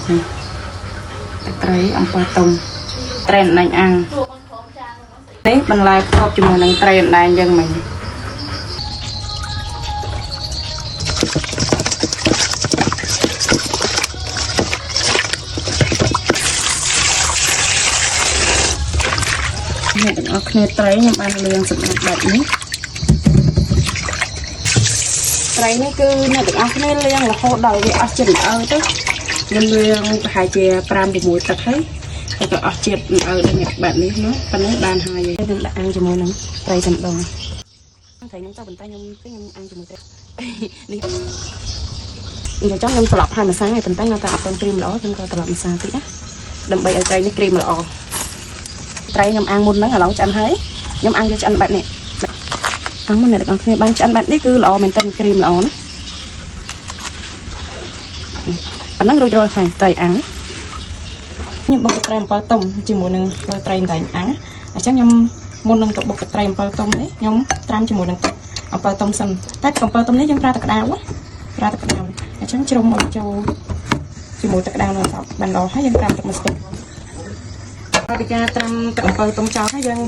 ត្រីអំពិលទុំត្រីអណ្ដែងអាំងនេះបន្លែគ្របជាមួយនឹងត្រីអណ្ដែងយ៉ាងមិញអ្នកទាំងអស់គ្នាត្រីខ្ញុំបានលាងសម្អាតបែបនេះត្រីនេះគឺអ្នកទាំងអស់គ្នាលាងរហូតដល់វាអស់ជាតិល្អទៅខ្ញុំលាងប្រហែលជា 5-6 ទឹកហើយក៏អស់ជាតិល្អដូចនេះបែបនេះណាប៉ុណ្ណេះបានហើយខ្ញុំដាក់អាំងជាមួយនឹងត្រីសំដងត្រីខ្ញុំទៅបន្តែខ្ញុំអាំងជាមួយត្រីនេះអញ្ចឹងខ្ញុំត្រឡប់ហើយម្សៅហើយប៉ុន្តែនៅតែអត់ទាន់ក្រៀមល្អខ្ញុំក៏ត្រឡប់ម្សៅតិចណាដើម្បីឲ្យត្រីនេះក្រៀមល្អត្រីខ្ញុំអាំងមុនហ្នឹងឥឡូវឆ្អិនហើយខ្ញុំអាំងយកឆ្អិនបែបនេះអាំងមុនអ្នកទាំងអស់គ្នាបានឆ្អិនបែបនេះគឺល្អមែនតើក្រៀមល្អណាប៉ុណ្ណឹងរួចរាល់ហើយត្រីអាំងខ្ញុំបុកត្រីអំពិលទុំជាមួយនឹងត្រីតែអាំងអញ្ចឹងខ្ញុំមុននឹងទៅបុកត្រីអំពិលទុំនេះខ្ញុំត្រាំជាមួយនឹងអំពិលទុំសិនតែអំពិលទុំនេះយើងប្រើទឹកក្តៅប្រើទឹកក្តៅអញ្ចឹងជ្រុំឲ្យចូលជាមួយទឹកក្តៅនៅសពបានល្អហើយយើងត្រាំទឹកមួយស្ទុះពីការត្រាំទឹកអំពិលទុំចោលហើយយើង